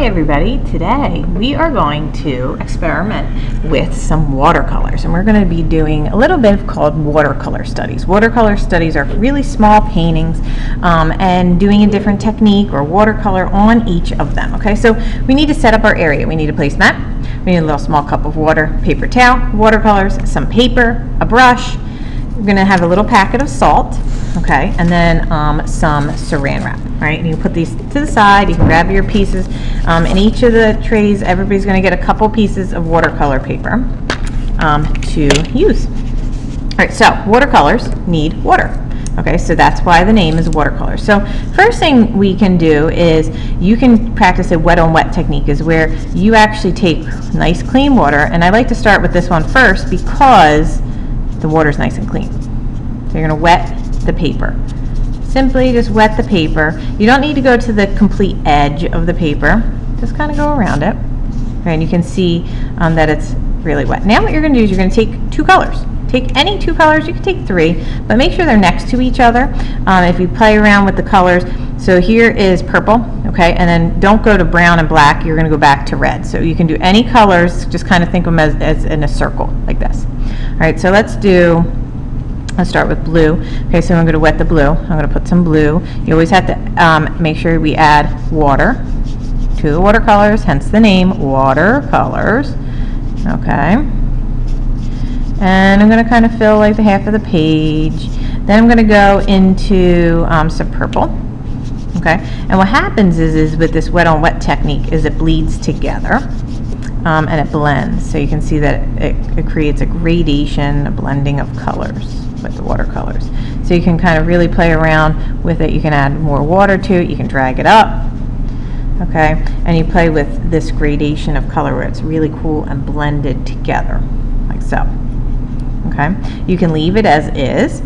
everybody, today we are going to experiment with some watercolors, and we're going to be doing a little bit called watercolor studies. Watercolor studies are really small paintings and doing a different technique or watercolor on each of them. Okay, so we need to set up our area. We need a placemat, we need a little small cup of water, paper towel, watercolors, some paper, a brush. We're going to have a little packet of salt, okay, and then some saran wrap, right? And you put these to the side. You can grab your pieces. In each of the trays, everybody's going to get a couple pieces of watercolor paper to use. All right, so watercolors need water. Okay, so that's why the name is watercolor. So first thing we can do is you can practice a wet on wet technique, is where you actually take nice clean water, and I like to start with this one first because the water is nice and clean. So you're going to wet the paper. Simply just wet the paper. You don't need to go to the complete edge of the paper. Just kind of go around it. Okay, and you can see that it's really wet. Now what you're going to do is you're going to take two colors. Take any two colors. You can take three, but make sure they're next to each other. If you play around with the colors, so here is purple, okay, and then don't go to brown and black. You're going to go back to red. So you can do any colors. Just kind of think of them as in a circle like this. All right, so let's start with blue. Okay, so I'm going to wet the blue. I'm going to put some blue. You always have to make sure we add water to the watercolors, hence the name watercolors. Okay, and I'm going to kind of fill like the half of the page. Then I'm going to go into some purple. Okay, and what happens is with this wet on wet technique is it bleeds together. And it blends, so you can see that it creates a gradation, a blending of colors with the watercolors. So you can kind of really play around with it. You can add more water to it, you can drag it up, okay, and you play with this gradation of color where it's really cool and blended together, like so. Okay, you can leave it as is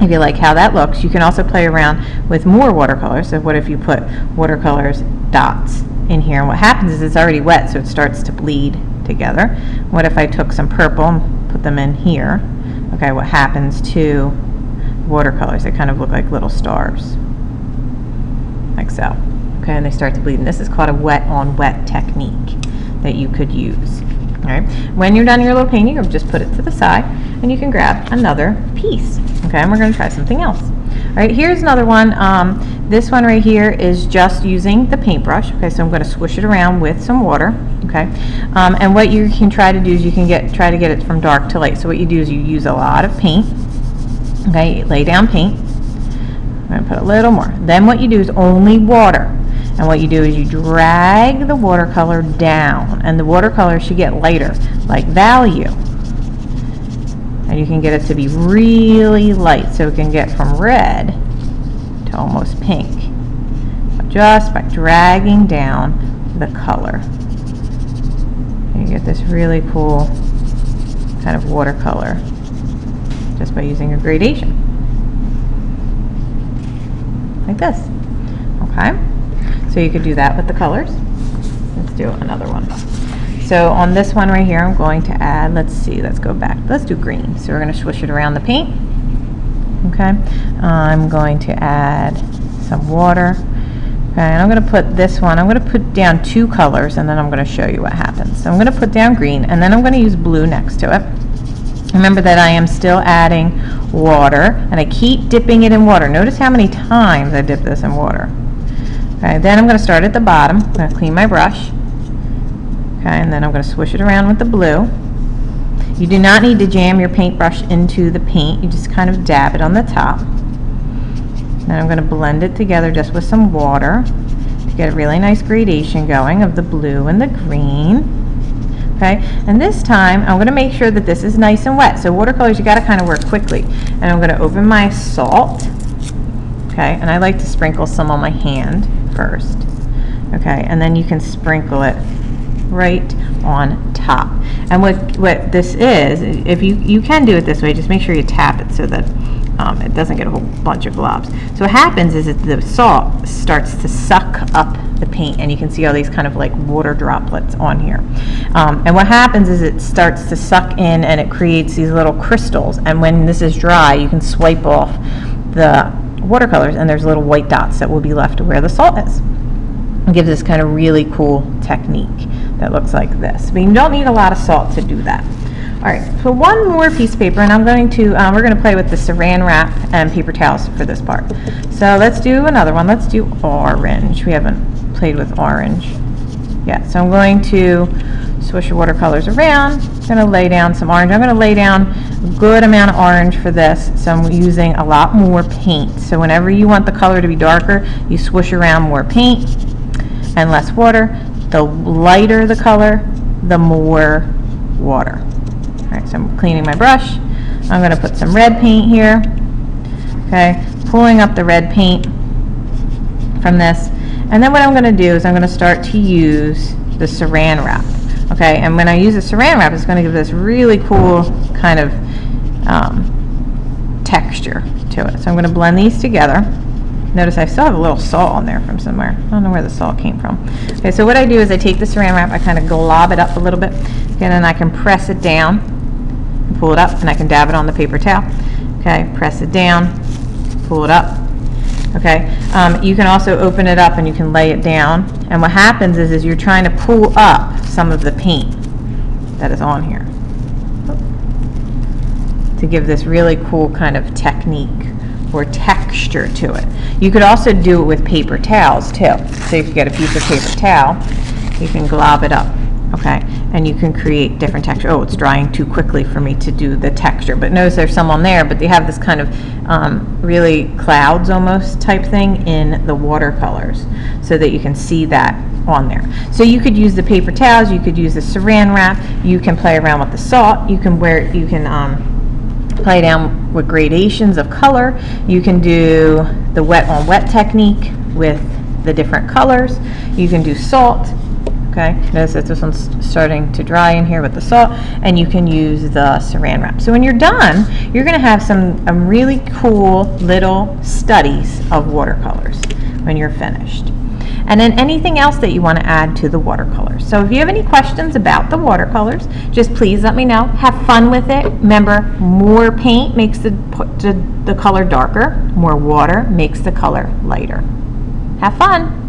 if you like how that looks. You can also play around with more watercolors. So what if you put watercolors dots in here, and what happens is it's already wet, so it starts to bleed together. What if I took some purple and put them in here? Okay, what happens to watercolors? They kind of look like little stars, like so. Okay, and they start to bleed, and this is called a wet on wet technique that you could use. All right, when you're done your little painting, or just put it to the side, and you can grab another piece. Okay, and we're going to try something else. All right, here's another one. This one right here is just using the paintbrush. Okay, so I'm going to swish it around with some water. Okay, and what you can try to do is you can try to get it from dark to light. So what you do is you use a lot of paint. Okay, you lay down paint. I'm going to put a little more. Then what you do is only water. And what you do is you drag the watercolor down, and the watercolor should get lighter, like value. And you can get it to be really light, so it can get from red to almost pink, just by dragging down the color. And you get this really cool kind of watercolor just by using a gradation, like this. Okay, so you could do that with the colors. Let's do another one. So on this one right here, I'm going to add, let's go back. Let's do green. So we're going to swish it around the paint. Okay, I'm going to add some water. Okay, and I'm going to put this one, I'm going to put down two colors, and then I'm going to show you what happens. So I'm going to put down green, and then I'm going to use blue next to it. Remember that I am still adding water, and I keep dipping it in water. Notice how many times I dip this in water. Okay, then I'm going to start at the bottom. I'm going to clean my brush. Okay, and then I'm going to swish it around with the blue. You do not need to jam your paintbrush into the paint. You just kind of dab it on the top. Then I'm going to blend it together just with some water to get a really nice gradation going of the blue and the green. Okay, and this time I'm going to make sure that this is nice and wet. So watercolors, you got to kind of work quickly. And I'm going to open my salt. Okay, and I like to sprinkle some on my hand first. Okay, and then you can sprinkle it right on top. And what this is, if you can do it this way, just make sure you tap it so that it doesn't get a whole bunch of globs. So what happens is that the salt starts to suck up the paint, and you can see all these kind of like water droplets on here. And what happens is it starts to suck in, and it creates these little crystals. And when this is dry, you can swipe off the watercolors, and there's little white dots that will be left where the salt is. It gives this kind of really cool technique that looks like this. But you don't need a lot of salt to do that. All right, so one more piece of paper, and I'm going to, we're going to play with the saran wrap and paper towels for this part. So let's do another one. Let's do orange. We haven't played with orange yet. So I'm going to swish your watercolors around. I'm going to lay down some orange. I'm going to lay down a good amount of orange for this, so I'm using a lot more paint. So whenever you want the color to be darker, you swish around more paint and less water. The lighter the color, the more water. All right, so I'm cleaning my brush. I'm going to put some red paint here. Okay, pulling up the red paint from this. And then what I'm going to do is I'm going to start to use the saran wrap. Okay, and when I use the saran wrap, it's going to give this really cool kind of texture to it. So I'm going to blend these together. Notice I still have a little salt on there from somewhere. I don't know where the salt came from. Okay, so what I do is I take the saran wrap, I kind of glob it up a little bit, and then I can press it down, pull it up, and I can dab it on the paper towel. Okay, press it down, pull it up. Okay, you can also open it up and you can lay it down. And what happens is you're trying to pull up some of the paint that is on here to give this really cool kind of technique or texture to it. You could also do it with paper towels too. So if you get a piece of paper towel, you can glob it up, okay, and you can create different texture. Oh, it's drying too quickly for me to do the texture, but notice there's some on there, but they have this kind of really clouds almost type thing in the watercolors, so that you can see that on there. So you could use the paper towels, you could use the saran wrap, you can play around with the salt, you can play down with gradations of color. You can do the wet on wet technique with the different colors. You can do salt. Okay, notice that this one's starting to dry in here with the salt, and you can use the saran wrap. So when you're done, you're going to have some really cool little studies of watercolors when you're finished. And then anything else that you want to add to the watercolors. So if you have any questions about the watercolors, just please let me know. Have fun with it. Remember, more paint makes the color darker. More water makes the color lighter. Have fun.